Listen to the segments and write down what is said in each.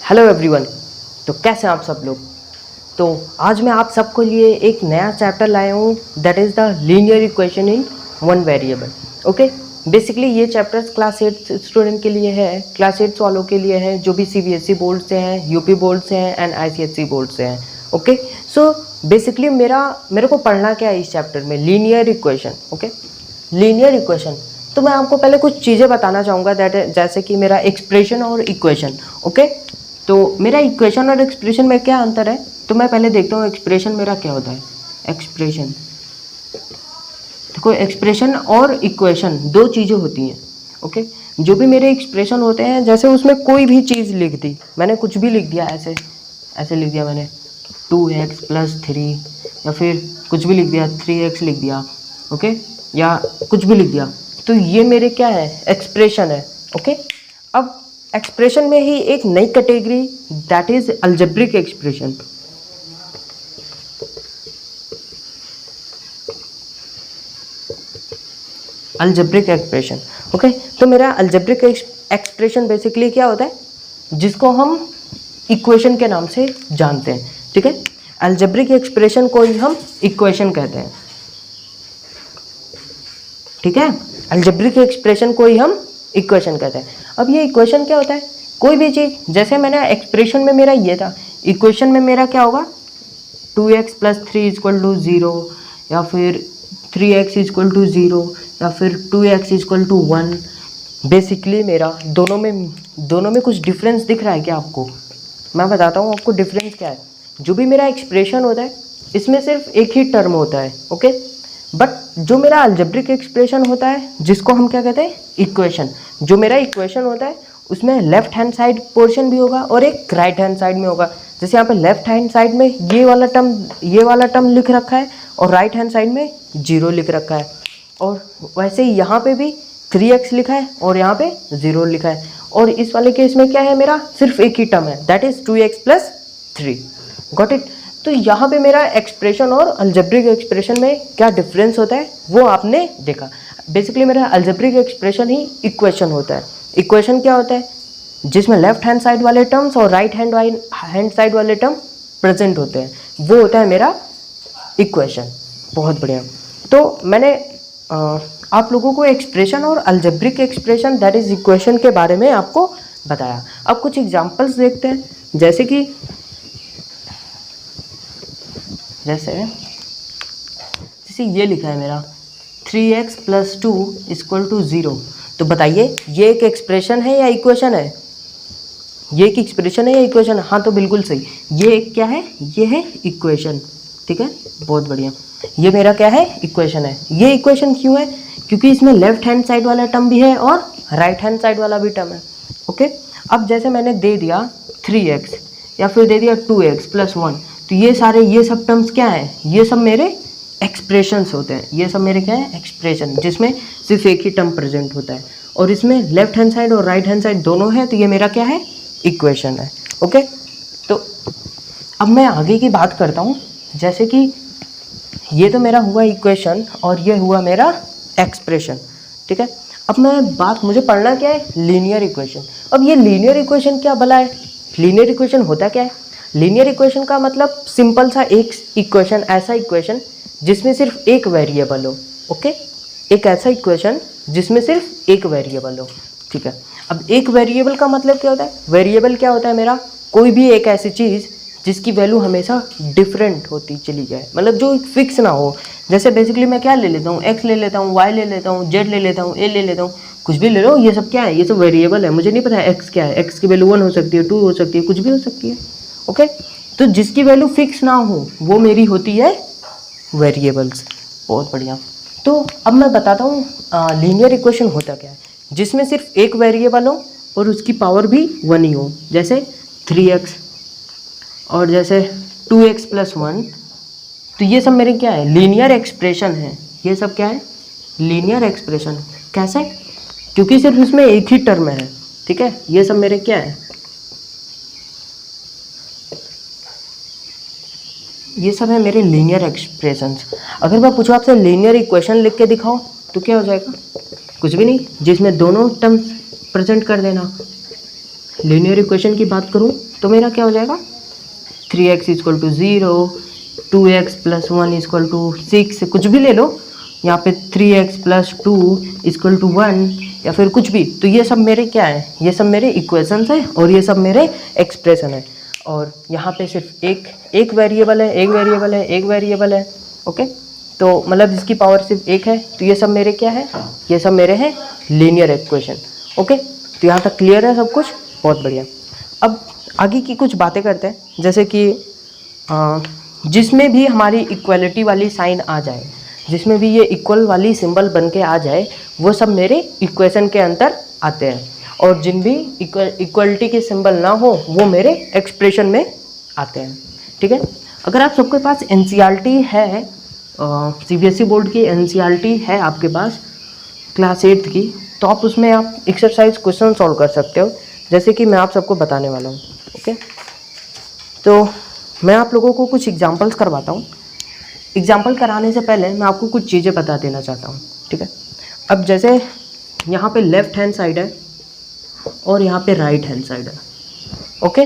Hello everyone. तो कैसे हैं आप सब लोग। तो आज मैं आप सबको लिए एक नया चैप्टर लाया हूँ, that is the linear equation in one variable. Okay, basically ये चैप्टर्स क्लास 8 स्टूडेंट के लिए है, क्लास 8 वालों के लिए है जो भी सीबीएसई बोर्ड से हैं, यूपी बोर्ड से हैं एंड आईसीएसई बोर्ड से हैं। ओके, सो बेसिकली मेरे को पढ़ना क्या है इस चैप्टर में, linear equation. Okay, linear equation. तो मैं आपको पहले कुछ चीज़ें बताना चाहूँगा, दैट जैसे कि मेरा एक्सप्रेशन और इक्वेशन। ओके, तो मेरा इक्वेशन और एक्सप्रेशन में क्या अंतर है, तो मैं पहले देखता हूँ एक्सप्रेशन मेरा क्या होता है। एक्सप्रेशन, देखो एक्सप्रेशन और इक्वेशन दो चीज़ें होती हैं। ओके, जो भी मेरे एक्सप्रेशन होते हैं, जैसे उसमें कोई भी चीज़ लिख दी, मैंने कुछ भी लिख दिया, ऐसे ऐसे लिख दिया मैंने 2x + 3, या फिर कुछ भी लिख दिया 3x लिख दिया। ओके, या कुछ भी लिख दिया, तो ये मेरे क्या है, एक्सप्रेशन है। ओके, अब एक्सप्रेशन में ही एक नई category, that is algebraic expression. Algebraic expression. Okay, तो मेरा अलजेब्रिक एक्सप्रेशन बेसिकली क्या होता है, जिसको हम इक्वेशन के नाम से जानते हैं। ठीक है, अलजेब्रिक एक्सप्रेशन को ही हम इक्वेशन कहते हैं। ठीक है, अलजेब्रिक एक्सप्रेशन को ही हम इक्वेशन कहते हैं। अब ये इक्वेशन क्या होता है, कोई भी चीज़, जैसे मैंने एक्सप्रेशन में मेरा ये था, इक्वेशन में मेरा क्या होगा, 2x + 3 = 0, या फिर 3x = 0, या फिर 2x = 1। बेसिकली मेरा दोनों में कुछ डिफरेंस दिख रहा है क्या आपको? मैं बताता हूँ आपको डिफरेंस क्या है। जो भी मेरा एक्सप्रेशन होता है, इसमें सिर्फ एक ही टर्म होता है। ओके, बट जो मेरा अलजेब्रिक एक्सप्रेशन होता है, जिसको हम क्या कहते हैं, इक्वेशन, जो मेरा इक्वेशन होता है उसमें लेफ्ट हैंड साइड पोर्शन भी होगा और एक राइट हैंड साइड में होगा। जैसे यहाँ पे लेफ्ट हैंड साइड में ये वाला टर्म लिख रखा है और राइट हैंड साइड में 0 लिख रखा है, और वैसे ही यहाँ पे भी 3x लिखा है और यहाँ पे 0 लिखा है, और इस वाले केस में क्या है, मेरा सिर्फ एक ही टर्म है, that is 2x + 3। Got it. तो यहाँ पे मेरा एक्सप्रेशन और अलजेब्रिक एक्सप्रेशन में क्या डिफरेंस होता है वो आपने देखा। बेसिकली मेरा अलजेब्रिक एक्सप्रेशन ही इक्वेशन होता है। इक्वेशन क्या होता है, जिसमें लेफ्ट हैंड साइड वाले टर्म्स और राइट हैंड साइड वाले टर्म प्रेजेंट होते हैं, वो होता है मेरा इक्वेशन। बहुत बढ़िया। तो मैंने आप लोगों को एक्सप्रेशन और algebraic expression, that is equation के बारे में आपको बताया। अब कुछ एग्जांपल्स देखते हैं, जैसे ये लिखा है मेरा 3x + 2 = 0। तो बताइए ये एक एक्सप्रेशन है या इक्वेशन है? ये एक एक्सप्रेशन है या इक्वेशन है? हाँ, तो बिल्कुल सही, ये एक क्या है, ये है इक्वेशन। ठीक है, बहुत बढ़िया, ये मेरा क्या है, इक्वेशन है। ये इक्वेशन क्यों है, क्योंकि इसमें लेफ्ट हैंड साइड वाला टर्म भी है और राइट हैंड साइड वाला भी टर्म है। ओके, अब जैसे मैंने दे दिया 3x या फिर दे दिया 2x + 1, तो ये सब टर्म्स क्या हैं, ये सब मेरे एक्सप्रेशंस होते हैं। ये सब मेरे क्या है, एक्सप्रेशन, जिसमें सिर्फ एक ही टर्म प्रेजेंट होता है, और इसमें लेफ्ट हैंड साइड और राइट हैंड साइड दोनों है, तो ये मेरा क्या है, इक्वेशन है। ओके, तो अब मैं आगे की बात करता हूँ। जैसे कि ये तो मेरा हुआ इक्वेशन और ये हुआ मेरा एक्सप्रेशन। ठीक है, अब मुझे पढ़ना क्या है, लीनियर इक्वेशन। अब ये लीनियर इक्वेशन क्या भला है, लीनियर इक्वेशन होता क्या है? लीनियर इक्वेशन का मतलब सिंपल सा एक इक्वेशन, ऐसा इक्वेशन जिसमें सिर्फ एक वेरिएबल हो। ओके, एक ऐसा इक्वेशन जिसमें सिर्फ एक वेरिएबल हो। ठीक है, अब एक वेरिएबल का मतलब क्या होता है, वेरिएबल क्या होता है मेरा, कोई भी एक ऐसी चीज़ जिसकी वैल्यू हमेशा डिफरेंट होती चली जाए, मतलब जो फिक्स ना हो। जैसे बेसिकली मैं क्या ले लेता हूँ, x ले लेता हूँ, y ले लेता हूँ, z ले लेता हूँ, a ले लेता हूँ, कुछ भी ले लो, ये सब क्या है, ये सब वेरिएबल है। मुझे नहीं पता है x क्या है, x की वैल्यू 1 हो सकती है, 2 हो सकती है, कुछ भी हो सकती है। ओके, तो जिसकी वैल्यू फिक्स ना हो वो मेरी होती है वेरिएबल्स। बहुत बढ़िया। तो अब मैं बताता हूँ लीनियर इक्वेशन होता क्या है, जिसमें सिर्फ एक वेरिएबल हो और उसकी पावर भी 1 ही हो। जैसे 3x और जैसे 2x + 1, तो ये सब मेरे क्या है, लीनियर एक्सप्रेशन है। ये सब क्या है, लीनियर एक्सप्रेशन। कैसे? क्योंकि सिर्फ इसमें एक ही टर्म है। ठीक है, ये सब मेरे क्या है, ये सब है मेरे लीनियर एक्सप्रेशंस। अगर मैं पूछूँ आपसे लीनियर इक्वेशन लिख के दिखाओ, तो क्या हो जाएगा, कुछ भी नहीं, जिसमें दोनों टर्म्स प्रेजेंट कर देना। लीनियर इक्वेशन की बात करूँ तो मेरा क्या हो जाएगा, 3x इक्वल टू 0, 2x प्लस 1 इक्वल टू 6, कुछ भी ले लो, यहाँ पे 3x प्लस 2 इक्वल टू 1 या फिर कुछ भी, तो ये सब मेरे क्या है, ये सब मेरे इक्वेशंस हैं और ये सब मेरे एक्सप्रेशन है। और यहाँ पे सिर्फ एक वेरिएबल है, एक वेरिएबल है, एक वेरिएबल है। ओके, तो मतलब इसकी पावर सिर्फ एक है, तो ये सब मेरे क्या है, ये सब मेरे हैं लीनियर इक्वेशन। ओके, तो यहाँ तक क्लियर है सब कुछ, बहुत बढ़िया। अब आगे की कुछ बातें करते हैं, जैसे कि जिसमें भी हमारी इक्वलिटी वाली साइन आ जाए, जिसमें भी ये इक्वल वाली सिंबल बन के आ जाए, वो सब मेरे इक्वेशन के अंदर आते हैं। और जिन भी इक्वलिटी के सिंबल ना हो वो मेरे एक्सप्रेशन में आते हैं। ठीक है, अगर आप सबके पास एनसीईआरटी है, सीबीएसई बोर्ड की एनसीईआरटी है आपके पास क्लास 8 की, तो आप उसमें आप एक्सरसाइज क्वेश्चन सॉल्व कर सकते हो, जैसे कि मैं आप सबको बताने वाला हूँ। ओके, तो मैं आप लोगों को कुछ एग्जांपल्स करवाता हूँ। एग्जांपल कराने से पहले मैं आपको कुछ चीज़ें बता देना चाहता हूँ। ठीक है, अब जैसे यहाँ पे लेफ़्ट हैंड साइड है और यहाँ पे राइट हैंड साइड है। ओके,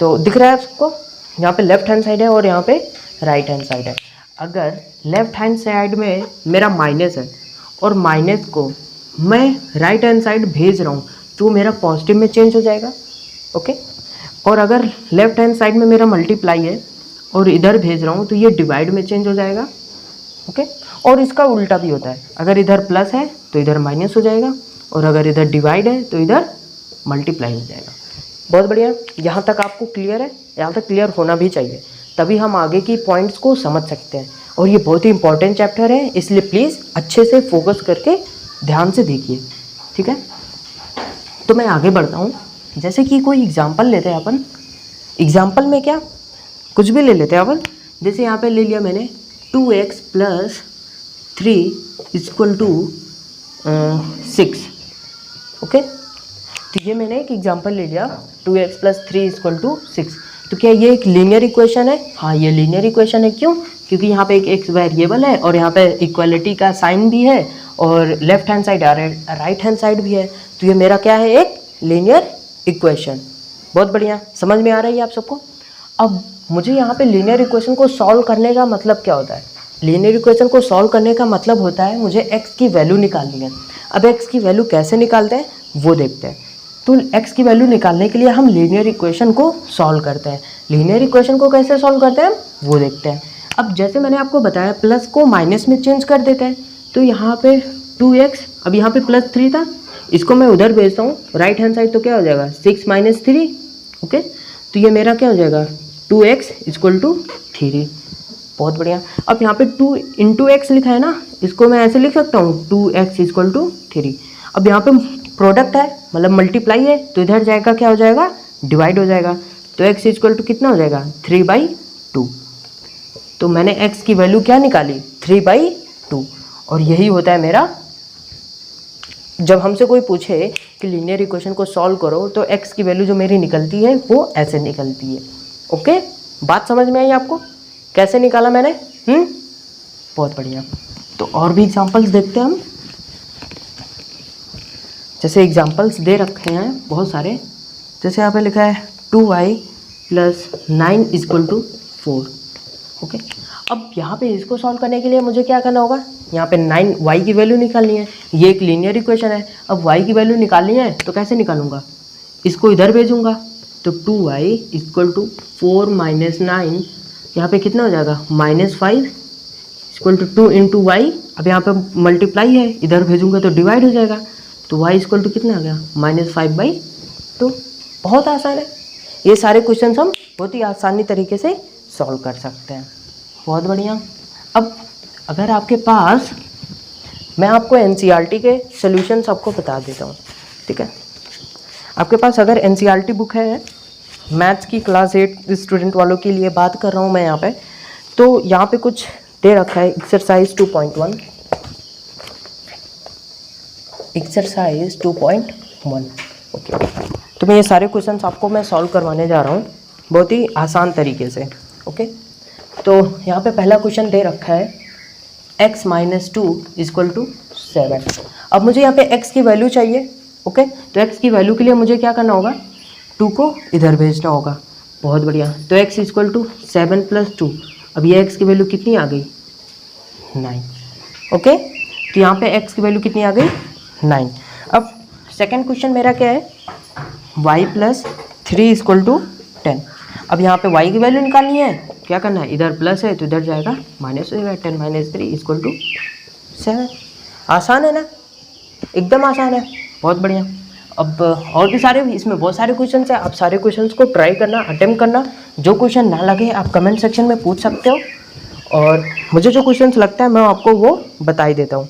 तो दिख रहा है आपको, यहाँ पे लेफ़्ट हैंड साइड है और यहाँ पे राइट हैंड साइड है। अगर लेफ़्ट हैंड साइड में मेरा माइनस है और माइनस को मैं राइट हैंड साइड भेज रहा हूँ तो मेरा पॉजिटिव में चेंज हो जाएगा। ओके, और अगर लेफ़्ट हैंड साइड में मेरा मल्टीप्लाई है और इधर भेज रहा हूँ तो ये डिवाइड में चेंज हो जाएगा। ओके, और इसका उल्टा भी होता है, अगर इधर प्लस है तो इधर माइनस हो जाएगा और अगर इधर डिवाइड है तो इधर मल्टीप्लाई हो जाएगा। बहुत बढ़िया, यहाँ तक आपको क्लियर है, यहाँ तक क्लियर होना भी चाहिए, तभी हम आगे की पॉइंट्स को समझ सकते हैं। और ये बहुत ही इंपॉर्टेंट चैप्टर है, इसलिए प्लीज़ अच्छे से फोकस करके ध्यान से देखिए। ठीक है, तो मैं आगे बढ़ता हूँ। जैसे कि कोई एग्जाम्पल लेते हैं अपन, एग्जाम्पल में क्या कुछ भी ले लेते हैं अपन। जैसे यहाँ पे ले लिया मैंने 2x plus 3 equal to 6। Okay, तो ये मैंने एक एग्जांपल ले लिया 2x प्लस 3 इक्वल टू 6। तो क्या ये एक लीनियर इक्वेशन है? हाँ, ये लीनियर इक्वेशन है। क्यों? क्योंकि यहाँ पे एक एक्स वेरिएबल है और यहाँ पे इक्वालिटी का साइन भी है और left hand side right hand side भी है, तो ये मेरा क्या है, एक लीनियर इक्वेशन। बहुत बढ़िया, समझ में आ रही है आप सबको। अब मुझे यहाँ पे लीनियर इक्वेशन को सॉल्व करने का मतलब क्या होता है? लीनियर इक्वेशन को सॉल्व करने का मतलब होता है मुझे x की वैल्यू निकालनी है। अब x की वैल्यू कैसे निकालते हैं वो देखते हैं। तो x की वैल्यू निकालने के लिए हम लीनियर इक्वेशन को सॉल्व करते हैं। लीनियर इक्वेशन को कैसे सॉल्व करते हैं वो देखते हैं। अब जैसे मैंने आपको बताया, प्लस को माइनस में चेंज कर देते हैं। तो यहाँ पे 2x, अब यहाँ पे प्लस 3 था, इसको मैं उधर भेजता हूँ राइट हैंड साइड, तो क्या हो जाएगा 6 माइनस 3। ओके, तो ये मेरा क्या हो जाएगा 2x इक्वल टू 3। बहुत बढ़िया। अब यहाँ पे 2 इंटू एक्स लिखा है ना, इसको मैं ऐसे लिख सकता हूँ 2x इक्वल टू 3। अब यहाँ पे प्रोडक्ट है, मतलब मल्टीप्लाई है, तो इधर जाएगा क्या हो जाएगा, डिवाइड हो जाएगा। तो x इक्वल टू कितना हो जाएगा 3/2। तो मैंने x की वैल्यू क्या निकाली 3/2। और यही होता है मेरा, जब हमसे कोई पूछे कि लीनियर इक्वेशन को सॉल्व करो तो x की वैल्यू जो मेरी निकलती है वो ऐसे निकलती है। ओके, बात समझ में आई आपको कैसे निकाला मैंने? बहुत बढ़िया। तो और भी एग्जांपल्स देखते हैं हम। जैसे एग्जांपल्स दे रखे हैं बहुत सारे, जैसे यहाँ पे लिखा है 2y plus 9 equal to 4। Okay, अब यहाँ पे इसको सॉल्व करने के लिए मुझे क्या करना होगा, यहाँ पे 9y की वैल्यू निकालनी है। ये एक लीनियर इक्वेशन है। अब y की वैल्यू निकालनी है तो कैसे निकालूंगा, इसको इधर भेजूंगा। तो 2y इक्वल टू 4 माइनस 9, यहाँ पे कितना हो जाएगा -5 इक्वल टू 2 इंटू वाई। अब यहाँ पे मल्टीप्लाई है, इधर भेजूंगा तो डिवाइड हो जाएगा। तो y इक्वल टू कितना आ गया -5/2। बहुत आसान है, ये सारे क्वेश्चन हम बहुत ही आसानी तरीके से सॉल्व कर सकते हैं। बहुत बढ़िया। अब अगर आपके पास, मैं आपको एनसीईआरटी के सॉल्यूशन सबको बता देता हूँ। ठीक है, आपके पास अगर एनसीईआरटी बुक है, मैथ्स की क्लास 8 स्टूडेंट वालों के लिए बात कर रहा हूँ मैं यहाँ पे, तो यहाँ पे कुछ दे रखा है एक्सरसाइज 2.1। एक्सरसाइज 2.1। ओके, तो मैं ये सारे क्वेश्चंस आपको मैं सॉल्व करवाने जा रहा हूँ बहुत ही आसान तरीके से। ओके, तो यहाँ पे पहला क्वेश्चन दे रखा है x - 2 इक्वल टू 7। अब मुझे यहाँ पे x की वैल्यू चाहिए, ओके, तो x की वैल्यू के लिए मुझे क्या करना होगा, 2 को इधर भेजना होगा। बहुत बढ़िया। तो x इक्वल टू 7 + 2। अब ये x की वैल्यू कितनी आ गई, 9। ओके, तो यहाँ पे x की वैल्यू कितनी आ गई, 9। अब सेकंड क्वेश्चन मेरा क्या है, y + 3 = 10। अब यहाँ पे y की वैल्यू निकालनी है, क्या करना है, इधर प्लस है तो इधर जाएगा माइनस हो जाएगा। 10 - 3 = 7। आसान है ना, एकदम आसान है, बहुत बढ़िया। अब और भी सारे, इसमें बहुत सारे क्वेश्चंस हैं, आप सारे क्वेश्चंस को ट्राई करना, अटेम्प्ट करना। जो क्वेश्चन ना लगे आप कमेंट सेक्शन में पूछ सकते हो, और मुझे जो क्वेश्चंस लगता है मैं आपको वो बता ही देता हूँ,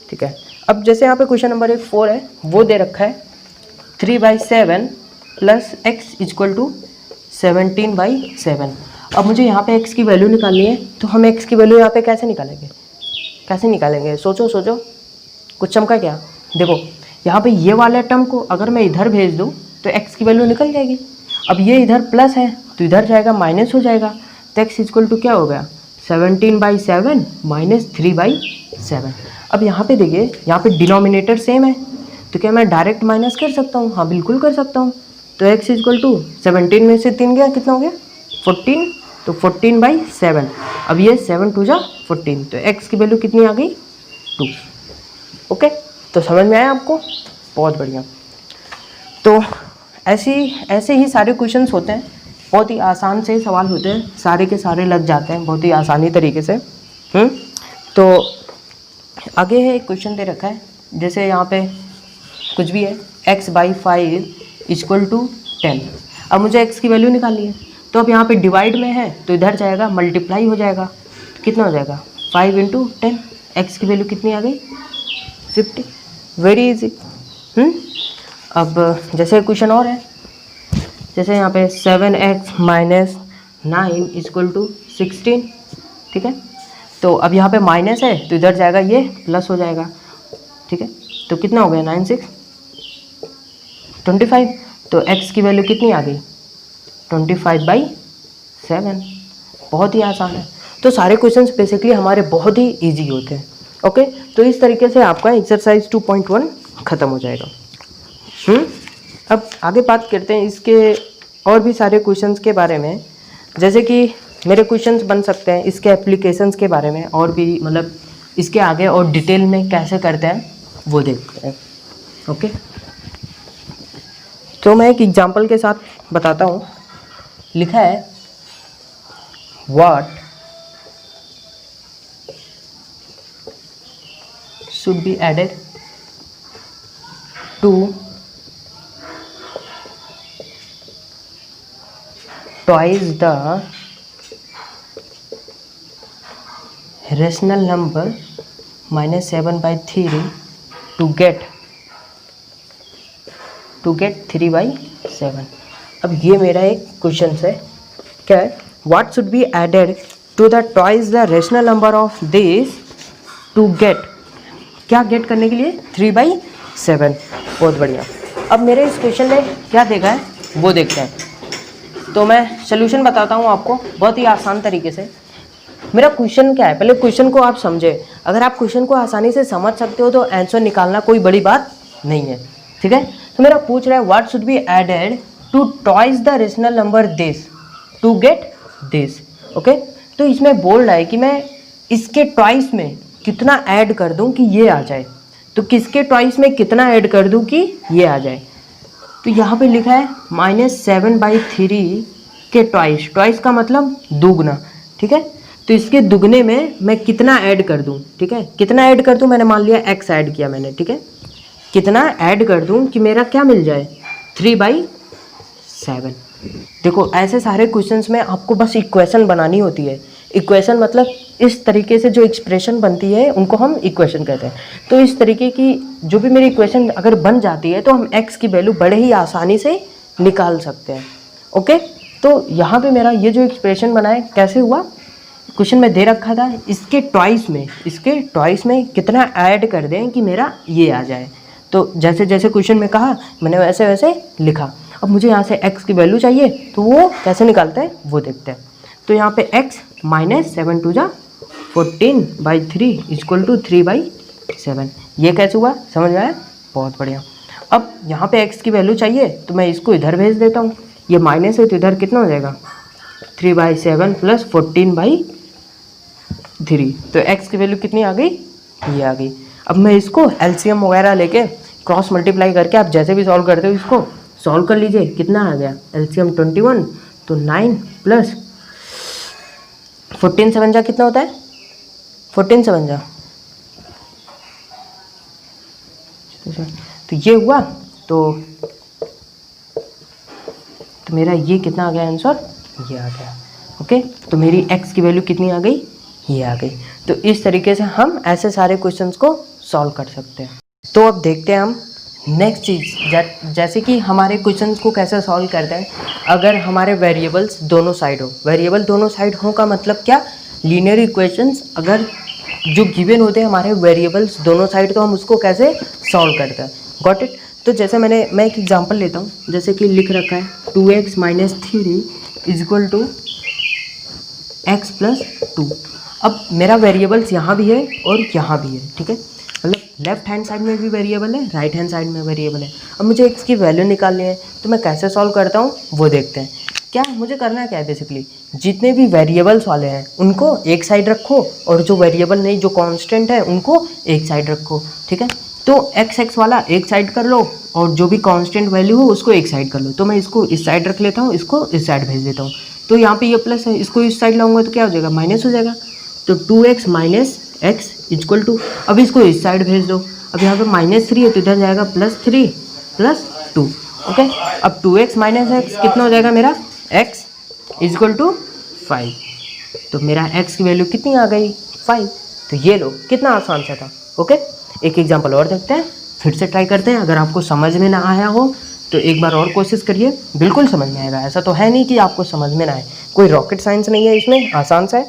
ठीक है। अब जैसे यहाँ पे क्वेश्चन नंबर 4 है, वो दे रखा है 3/7 + x = 17/7। अब मुझे यहाँ पे x की वैल्यू निकालनी है, तो हम x की वैल्यू यहाँ पे कैसे निकालेंगे, सोचो कुछ चमका क्या। देखो यहाँ पे ये वाले टर्म को अगर मैं इधर भेज दूँ तो x की वैल्यू निकल जाएगी। अब ये इधर प्लस है तो इधर जाएगा माइनस हो जाएगा, तो x = क्या हो गया, 17/7 - 3/7। अब यहाँ पे देखिए, यहाँ पे डिनोमिनेटर सेम है, तो क्या मैं डायरेक्ट माइनस कर सकता हूँ, हाँ बिल्कुल कर सकता हूँ। तो x = 17 में से 3 गया, कितना हो गया, 14। तो 14/7। अब ये 7 × 2 = 14, तो x की वैल्यू कितनी आ गई, 2। ओके, तो समझ में आया आपको, बहुत बढ़िया। तो ऐसे ही सारे क्वेश्चंस होते हैं, बहुत ही आसान से सवाल होते हैं, सारे के सारे लग जाते हैं बहुत ही आसानी तरीके से। तो आगे है एक क्वेश्चन दे रखा है, जैसे यहाँ पे कुछ भी है, x/5 = 10। अब मुझे x की वैल्यू निकालनी है, तो अब यहाँ पे डिवाइड में है तो इधर जाएगा मल्टीप्लाई हो जाएगा, तो कितना हो जाएगा, 5 × 10। x की वैल्यू कितनी आ गई, 50। Very easy. अब जैसे क्वेश्चन और है, जैसे यहाँ पे 7x - 9 = 16, ठीक है। तो अब यहाँ पे माइनस है तो इधर जाएगा ये प्लस हो जाएगा, ठीक है। तो कितना हो गया, 9 × 6 = 25। तो x की वैल्यू कितनी आ गई, 25/7। बहुत ही आसान है। तो सारे क्वेश्चंस बेसिकली हमारे बहुत ही इजी होते हैं। ओके, तो इस तरीके से आपका एक्सरसाइज 2.1 ख़त्म हो जाएगा। अब आगे बात करते हैं इसके और भी सारे क्वेश्चंस के बारे में, जैसे कि मेरे क्वेश्चंस बन सकते हैं इसके एप्लीकेशंस के बारे में, और भी मतलब इसके आगे और डिटेल में कैसे करते हैं वो देखते हैं। ओके, तो मैं एक एग्जांपल के साथ बताता हूँ। लिखा है what should be added to twice the rational number -7/3 to get 3/7। अब ये मेरा एक क्वेश्चन है, क्या है, what should be added to the twice the rational number of this to get, क्या गेट करने के लिए, 3/7। बहुत बढ़िया। अब मेरे इस क्वेश्चन में क्या देखा है वो देखते हैं। तो मैं सोल्यूशन बताता हूँ आपको बहुत ही आसान तरीके से। मेरा क्वेश्चन क्या है, पहले क्वेश्चन को आप समझे। अगर आप क्वेश्चन को आसानी से समझ सकते हो तो आंसर निकालना कोई बड़ी बात नहीं है, ठीक है। तो मेरा पूछ रहा है what should be added to twice the rational number this to get this. Okay, तो इसमें बोल रहा है कि मैं इसके ट्वाइस में कितना ऐड कर दूं कि ये आ जाए, तो किसके ट्वाइस में कितना ऐड कर दूं कि ये आ जाए। तो यहाँ पे लिखा है -7/3 के ट्वाइस, ट्वाइस का मतलब दुगना, ठीक है। तो इसके दुगने में मैं कितना ऐड कर दूं, ठीक है, कितना ऐड कर दूं, मैंने मान लिया x ऐड किया मैंने, ठीक है। कितना ऐड कर दूं कि मेरा क्या मिल जाए, 3/7। देखो ऐसे सारे क्वेश्चंस में आपको बस इक्वेशन बनानी होती है। इक्वेशन मतलब इस तरीके से जो एक्सप्रेशन बनती है उनको हम इक्वेशन कहते हैं। तो इस तरीके की जो भी मेरी इक्वेशन अगर बन जाती है तो हम x की वैल्यू बड़े ही आसानी से निकाल सकते हैं। ओके, तो यहाँ पे मेरा ये जो एक्सप्रेशन बना है कैसे हुआ, क्वेश्चन में दे रखा था इसके ट्वाइस में कितना ऐड कर दें कि मेरा ये आ जाए। तो जैसे जैसे क्वेश्चन में कहा मैंने वैसे वैसे लिखा। अब मुझे यहाँ से x की वैल्यू चाहिए तो वो कैसे निकालते हैं वो देखते हैं। तो यहाँ पे x -7 × 2 = 14/3 = 3/7। ये कैसे हुआ, समझ में आया, बहुत बढ़िया। अब यहाँ पे x की वैल्यू चाहिए तो मैं इसको इधर भेज देता हूँ, ये माइनस है तो इधर कितना हो जाएगा 3/7 प्लस 14/3। तो x की वैल्यू कितनी आ गई, ये आ गई। अब मैं इसको एलसीएम वगैरह लेके क्रॉस मल्टीप्लाई करके आप जैसे भी सॉल्व करते हो इसको सॉल्व कर लीजिए। कितना आ गया एलसीएम 21, तो 9 प्लस 14 7 जा कितना होता है 14 7 जा, तो ये हुआ। तो मेरा ये कितना आ गया आंसर, ये आ गया। ओके, तो मेरी x की वैल्यू कितनी आ गई, ये आ गई। तो इस तरीके से हम ऐसे सारे क्वेश्चंस को सॉल्व कर सकते हैं। तो अब देखते हैं हम नेक्स्ट चीज़, जैसे कि हमारे क्वेश्चंस को कैसे सॉल्व करते हैं अगर हमारे वेरिएबल्स दोनों साइड हो। वेरिएबल दोनों साइड हो का मतलब क्या, लीनियर इक्वेशंस अगर जो गिवन होते हैं हमारे वेरिएबल्स दोनों साइड, तो हम उसको कैसे सॉल्व करते हैं। Got it. तो जैसे मैं एक एग्जांपल लेता हूँ, जैसे कि लिख रखा है 2x - 3 इक्वल टू x + 2। अब मेरा वेरिएबल्स यहाँ भी है और यहाँ भी है, ठीक है, मतलब लेफ्ट हैंड साइड में भी वेरिएबल है, राइट हैंड साइड में वेरिएबल है। अब मुझे x की वैल्यू निकालनी है, तो मैं कैसे सॉल्व करता हूँ वो देखते हैं। क्या मुझे करना क्या है, बेसिकली जितने भी वेरिएबल्स वाले हैं उनको एक साइड रखो और जो वेरिएबल नहीं, जो कांस्टेंट है, उनको एक साइड रखो, ठीक है। तो x वाला एक साइड कर लो और जो भी कांस्टेंट वैल्यू हो उसको एक साइड कर लो। तो मैं इसको इस साइड रख लेता हूँ, इसको इस साइड भेज देता हूँ। तो यहाँ पे ये प्लस है, इसको इस साइड लाऊंगा तो क्या हो जाएगा, माइनस हो जाएगा। तो 2x - x इक्वल टू, अब इसको इस साइड भेज दो। अब यहाँ पे -3 है तो इधर जाएगा +3 + 2। ओके, अब 2x - x कितना हो जाएगा मेरा, x इक्वल टू 5। तो मेरा x की वैल्यू कितनी आ गई, 5। तो ये लो, कितना आसान सा था। ओके, एक एग्जांपल और देखते हैं, फिर से ट्राई करते हैं। अगर आपको समझ में ना आया हो तो एक बार और कोशिश करिए, बिल्कुल समझ में आएगा। ऐसा तो है नहीं कि आपको समझ में ना आए, कोई रॉकेट साइंस नहीं है इसमें, आसान सा है।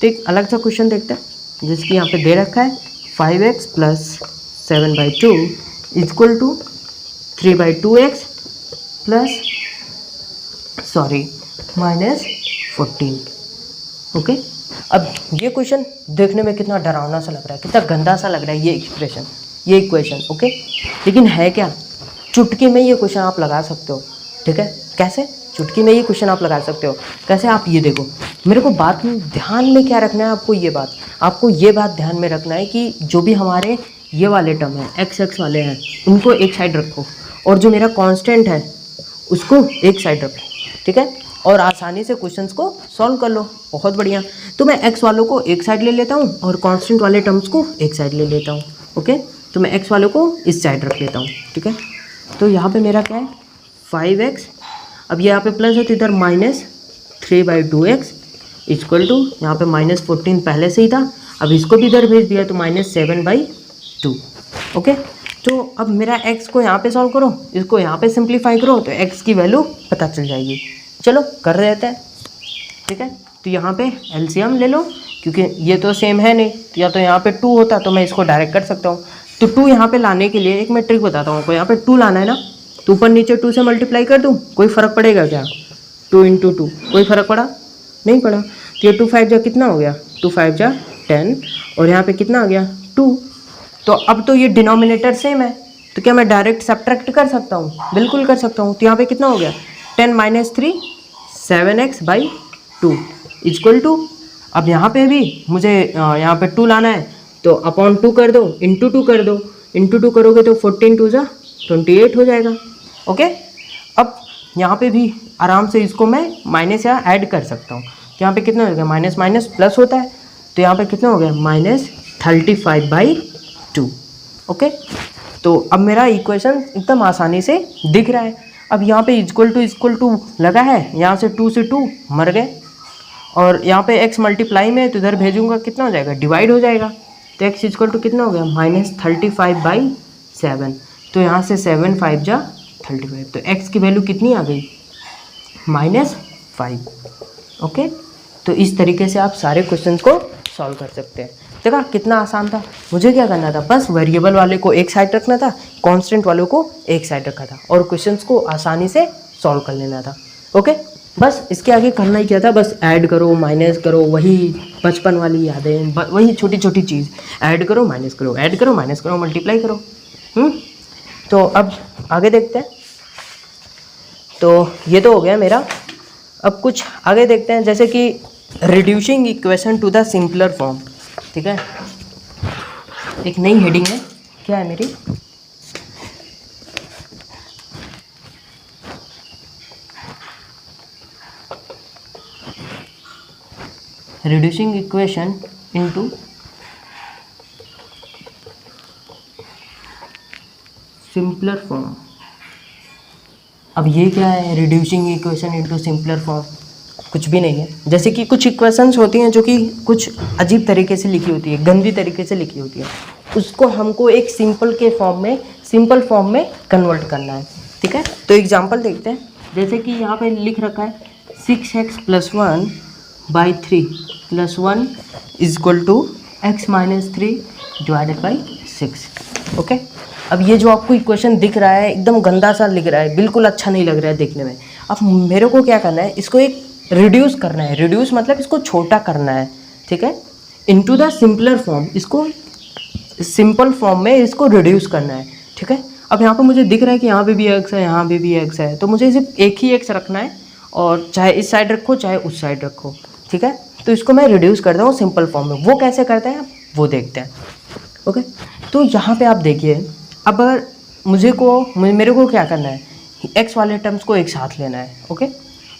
तो एक अलग सा क्वेश्चन देखते हैं, जिसकी यहाँ पे दे रखा है 5x + 7/2 equal to 3/2x plus -14। Okay, अब ये क्वेश्चन देखने में कितना डरावना सा लग रहा है, कितना गंदा सा लग रहा है ये एक्सप्रेशन, ये इक्वेशन। ओके, लेकिन है क्या, चुटकी में ये क्वेश्चन आप लगा सकते हो, ठीक है। कैसे, चुटकी में ये क्वेश्चन आप लगा सकते हो कैसे, आप ये देखो। मेरे को बात में ध्यान में क्या रखना है, आपको ये बात ध्यान में रखना है कि जो भी हमारे ये वाले टर्म है x वाले हैं उनको एक साइड रखो और जो मेरा कांस्टेंट है उसको एक साइड रखो, ठीक है, और आसानी से क्वेश्चंस को सॉल्व कर लो। बहुत बढ़िया। तो मैं x वालों को एक साइड ले लेता हूँ और कांस्टेंट वाले टर्म्स को एक साइड ले लेता हूँ। ओके, तो मैं x वालों को इस साइड रख लेता हूँ, ठीक है। तो यहाँ पे मेरा क्या है 5x, अब यहाँ पे प्लस है तो इधर -3/2x इक्वल टू, यहाँ पे -14 पहले से ही था, अब इसको भी इधर भेज दिया तो -7/2। ओके, तो अब मेरा x को यहाँ पे सॉल्व करो, इसको यहाँ पे सिंप्लीफाई करो तो x की वैल्यू पता चल जाएगी। चलो कर रहे हैं, ठीक है। तो यहाँ पे एलसीएम ले लो, क्योंकि ये तो सेम है नहीं, या तो यहाँ पे 2 होता तो मैं इसको डायरेक्ट कर सकता हूँ। तो 2 यहाँ पे लाने के लिए एक मैं ट्रिक बताता हूँ आपको। यहाँ पे 2 लाना है ना, तो ऊपर नीचे 2 से मल्टीप्लाई कर दूँ, कोई फ़र्क पड़ेगा क्या, 2 × 2 कोई फ़र्क पड़ा नहीं पड़ा। तो ये 2 5 जा कितना हो गया, 2 5 जा 10 और यहाँ पे कितना आ गया 2। तो अब तो ये डिनोमिनेटर सेम है, तो क्या मैं डायरेक्ट सब्ट्रैक्ट कर सकता हूँ, बिल्कुल कर सकता हूँ। तो यहाँ पे कितना हो गया 10 - 3 7x/2 इक्वल टू, अब यहाँ पे भी मुझे यहाँ पे 2 लाना है तो अपॉन 2 कर दो, इंटू 2 कर दो, इंटू 2 करोगे तो 14 × 2 = 28 हो जाएगा। ओके, अब यहाँ पे भी आराम से इसको मैं माइनस या ऐड कर सकता हूँ। तो यहाँ पे कितना हो गया, माइनस माइनस प्लस होता है, तो यहाँ पे कितना हो गया -35/2। ओके, तो अब मेरा इक्वेशन एकदम आसानी से दिख रहा है। अब यहाँ पे इक्वल टू लगा है, यहाँ से 2 से 2 मर गए और यहाँ पे x मल्टीप्लाई में तो इधर भेजूंगा कितना हो जाएगा, डिवाइड हो जाएगा। तो x इक्वल टू कितना हो गया -35/7। तो यहाँ से 7 5 जा 35, तो x की वैल्यू कितनी आ गई -5। ओके, तो इस तरीके से आप सारे क्वेश्चंस को सॉल्व कर सकते हैं। देखा कितना आसान था। मुझे क्या करना था, बस वेरिएबल वाले को एक साइड रखना था, कांस्टेंट वालों को एक साइड रखा था और क्वेश्चंस को आसानी से सॉल्व कर लेना था। ओके, बस इसके आगे करना ही क्या था, बस ऐड करो माइनस करो, वही बचपन वाली यादें, वही छोटी छोटी चीज़, ऐड करो माइनस करो, ऐड करो माइनस करो, मल्टीप्लाई करो। तो अब आगे देखते हैं। तो ये तो हो गया मेरा। अब कुछ आगे देखते हैं, जैसे कि reducing equation two the simpler form. ठीक है, एक नई हेडिंग है, क्या है मेरी, reducing equation into simpler form. अब ये क्या है, reducing equation into simpler form? कुछ भी नहीं है। जैसे कि कुछ इक्वेशंस होती हैं जो कि कुछ अजीब तरीके से लिखी होती है, गंदी तरीके से लिखी होती है, उसको हमको एक सिंपल फॉर्म में कन्वर्ट करना है। ठीक है, तो एग्जांपल देखते हैं। जैसे कि यहाँ पे लिख रखा है 6x + 1 / 3 + 1 = x - 3 / 6। ओके, अब ये जो आपको इक्वेशन दिख रहा है एकदम गंदा सा लिख रहा है, बिल्कुल अच्छा नहीं लग रहा है देखने में। अब मेरे को क्या करना है, इसको एक रिड्यूस करना है। रिड्यूस मतलब इसको छोटा करना है। ठीक है, इनटू द सिंपलर फॉर्म, इसको सिंपल फॉर्म में इसको रिड्यूस करना है। ठीक है, अब यहाँ पर मुझे दिख रहा है कि यहाँ पे भी x है, यहाँ पे भी x है, तो मुझे सिर्फ एक ही x रखना है, और चाहे इस साइड रखो चाहे उस साइड रखो। ठीक है, तो इसको मैं रिड्यूस करता हूँ सिंपल फॉर्म में। वो कैसे करते हैं वो देखते हैं। ओके, तो यहाँ पे आप देखिए, अब अगर मेरे को क्या करना है, x वाले टर्म्स को एक साथ लेना है। ओके,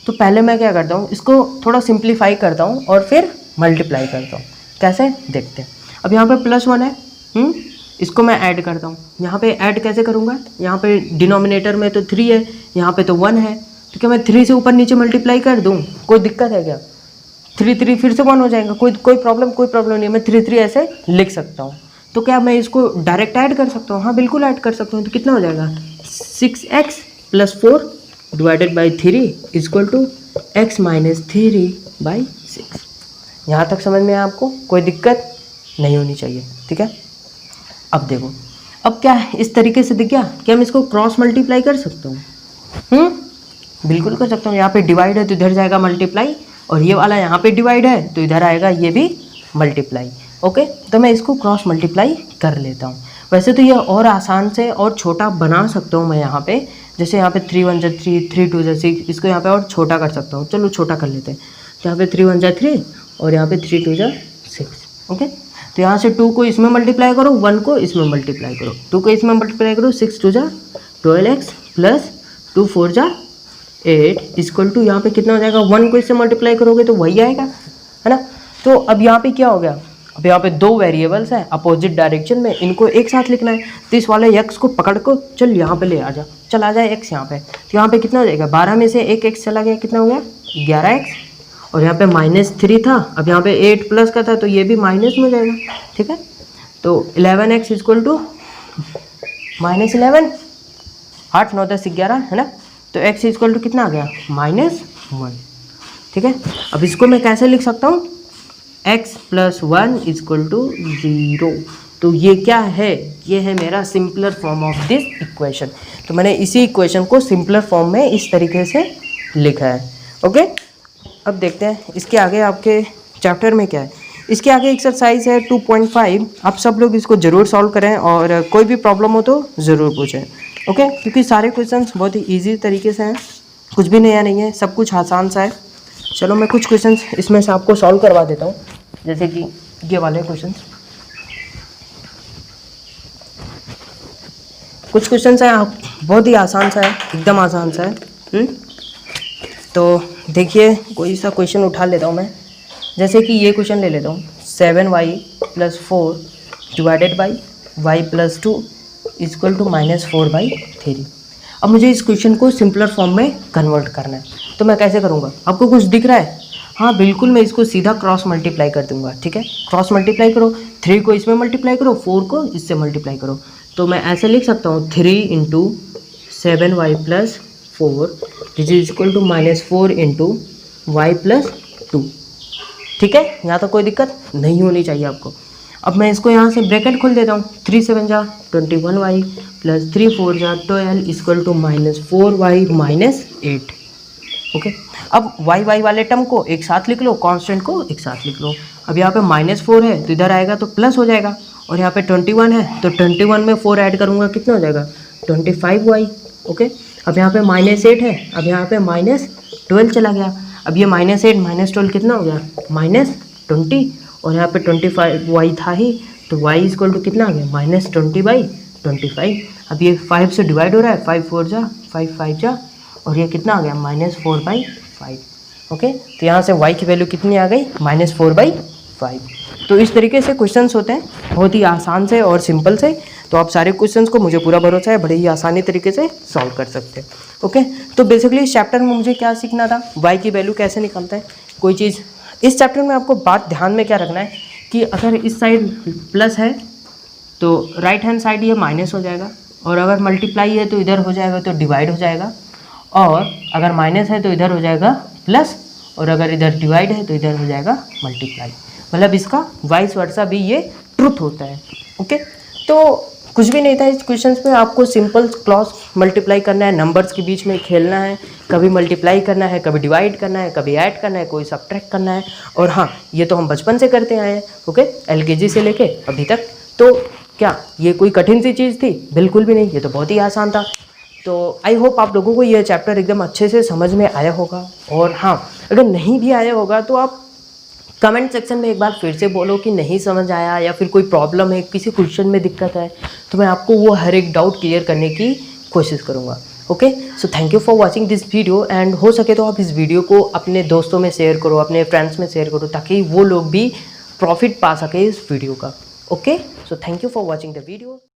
तो पहले मैं क्या करता हूँ, इसको थोड़ा सिंप्लीफाई करता हूँ और फिर मल्टीप्लाई करता हूँ। कैसे देखते हैं। अब यहाँ पे +1 है, इसको मैं ऐड करता हूँ। यहाँ पे ऐड कैसे करूँगा, यहाँ पे डिनोमिनेटर में तो 3 है, यहाँ पे तो 1 है, तो क्या मैं 3 से ऊपर नीचे मल्टीप्लाई कर दूँ? कोई दिक्कत है क्या? 3 फिर से 1 हो जाएगा, कोई प्रॉब्लम नहीं है। मैं 3 ऐसे लिख सकता हूँ। तो क्या मैं इसको डायरेक्ट ऐड कर सकता हूँ? हाँ, बिल्कुल ऐड कर सकता हूँ। तो कितना हो जाएगा, 6x + 4 / 3 = x - 3 / 6। यहाँ तक समझ में आपको कोई दिक्कत नहीं होनी चाहिए। ठीक है, अब देखो, अब क्या है, इस तरीके से दिख गया कि हम इसको क्रॉस मल्टीप्लाई कर सकता हूँ। बिल्कुल कर सकता हूँ। यहाँ पे डिवाइड है तो इधर जाएगा मल्टीप्लाई, और ये वाला यहाँ पे डिवाइड है तो इधर आएगा ये भी मल्टीप्लाई। ओके, तो मैं इसको क्रॉस मल्टीप्लाई कर लेता हूँ। वैसे तो ये और आसान से और छोटा बना सकता हूँ मैं यहाँ पे, जैसे यहाँ पे 3 × 1 = 3, 3 × 2 = 6, इसको यहाँ पे और छोटा कर सकता हूँ। चलो छोटा कर लेते हैं। तो यहाँ पे 3 × 1 = 3 और यहाँ पे 3 × 2 = 6। ओके, तो यहाँ से 2 को इसमें मल्टीप्लाई करो, 1 को इसमें मल्टीप्लाई करो, 2 को इसमें मल्टीप्लाई करो, 6 × 2 = 12x + 2 × 4 = 8 = यहाँ पे कितना हो जाएगा, 1 को इससे मल्टीप्लाई करोगे तो वही आएगा, है ना। तो अब यहाँ पे क्या हो गया, अब यहाँ पे 2 वेरिएबल्स हैं अपोजिट डायरेक्शन में, इनको एक साथ लिखना है। तो इस वाले x को पकड़ को चल यहाँ पे ले आ जा, चल आ जाए x यहाँ पे। तो यहाँ पे कितना हो जाएगा, 12 में से एक x चला गया, कितना हो गया 11x, और यहाँ पे -3 था, अब यहाँ पे 8 प्लस का था तो ये भी माइनस में हो जाएगा। ठीक है, तो 11x = -11, 8 9 10 11, है ना। तो x = कितना आ गया, -1। ठीक है, अब इसको मैं कैसे लिख सकता हूँ, x + 1 = 0। तो ये क्या है, ये है मेरा simpler form of this equation. तो मैंने इसी इक्वेशन को सिंपलर फॉर्म में इस तरीके से लिखा है। ओके, अब देखते हैं इसके आगे आपके चैप्टर में क्या है। इसके आगे एक्सरसाइज है 2.5। आप सब लोग इसको ज़रूर सॉल्व करें, और कोई भी प्रॉब्लम हो तो ज़रूर पूछें। ओके, क्योंकि सारे क्वेश्चंस बहुत ही ईजी तरीके से हैं, कुछ भी नया नहीं है, सब कुछ आसान सा है। चलो मैं कुछ क्वेश्चंस इसमें से आपको सॉल्व करवा देता हूँ, जैसे कि ये वाले क्वेश्चंस। कुछ क्वेश्चंस हैं बहुत ही आसान सा है, एकदम आसान सा है। तो देखिए, कोई सा क्वेश्चन उठा लेता हूँ मैं, जैसे कि ये क्वेश्चन ले लेता हूँ, 7y + 4 / y + 2 = -4/3। अब मुझे इस क्वेश्चन को सिंपलर फॉर्म में कन्वर्ट करना है, तो मैं कैसे करूँगा, आपको कुछ दिख रहा है? हाँ बिल्कुल, मैं इसको सीधा क्रॉस मल्टीप्लाई कर दूंगा। ठीक है, क्रॉस मल्टीप्लाई करो, 3 को इसमें मल्टीप्लाई करो, 4 को इससे मल्टीप्लाई करो। तो मैं ऐसे लिख सकता हूँ 3 × 7y + 4 = -4 × y + 2। ठीक है, यहाँ तो कोई दिक्कत नहीं होनी चाहिए आपको। अब मैं इसको यहाँ से ब्रैकेट खोल देता हूँ, 3 × 7 = 21y + 3 × 4 = 12 = -4y - 8। ओके, अब y वाले टर्म को एक साथ लिख लो, कांस्टेंट को एक साथ लिख लो। अब यहाँ पे -4 है तो इधर आएगा तो प्लस हो जाएगा, और यहाँ पे 21 है तो 21 में 4 ऐड करूँगा, कितना हो जाएगा 25y। ओके, अब यहाँ पे -8 है, अब यहाँ पे -12 चला गया। अब ये -8 -12 कितना हो गया, -20, और यहाँ पे 25y था ही, तो y इक्वल टू कितना आ गया, -20/25। अब ये 5 से डिवाइड हो रहा है, 5 4 जा 5 5 जा, और ये कितना आ गया, -4/5। ओके, तो यहाँ से y की वैल्यू कितनी आ गई, -4/5। तो इस तरीके से क्वेश्चंस होते हैं, बहुत ही आसान से और सिंपल से। तो आप सारे क्वेश्चंस को, मुझे पूरा भरोसा है, बड़े ही आसानी तरीके से सॉल्व कर सकते हैं। ओके, तो बेसिकली इस चैप्टर में मुझे क्या सीखना था, y की वैल्यू कैसे निकालता है कोई चीज़। इस चैप्टर में आपको बात ध्यान में क्या रखना है कि अगर इस साइड प्लस है तो राइट हैंड साइड ये माइनस हो जाएगा, और अगर मल्टीप्लाई है तो इधर हो जाएगा तो डिवाइड हो जाएगा, और अगर माइनस है तो इधर हो जाएगा प्लस, और अगर इधर डिवाइड है तो इधर हो जाएगा मल्टीप्लाई। मतलब इसका वाइस वर्सा भी ये ट्रुथ होता है। ओके, तो कुछ भी नहीं था इस क्वेश्चंस में, आपको सिंपल क्रॉस मल्टीप्लाई करना है, नंबर्स के बीच में खेलना है, कभी मल्टीप्लाई करना है, कभी डिवाइड करना है, कभी ऐड करना है, कोई सब्ट्रैक्ट करना है। और हाँ, ये तो हम बचपन से करते आए हैं, ओके, LKG से लेके अभी तक। तो क्या ये कोई कठिन सी चीज़ थी, बिल्कुल भी नहीं, ये तो बहुत ही आसान था। तो आई होप आप लोगों को ये चैप्टर एकदम अच्छे से समझ में आया होगा। और हाँ, अगर नहीं भी आया होगा तो आप कमेंट सेक्शन में एक बार फिर से बोलो कि नहीं समझ आया, या फिर कोई प्रॉब्लम है, किसी क्वेश्चन में दिक्कत है, तो मैं आपको वो हर एक डाउट क्लियर करने की कोशिश करूँगा। Okay, so thank you for watching this video, and हो सके तो आप इस वीडियो को अपने दोस्तों में शेयर करो, अपने फ्रेंड्स में शेयर करो, ताकि वो लोग भी प्रॉफिट पा सके इस वीडियो का। Okay, so thank you for watching the video.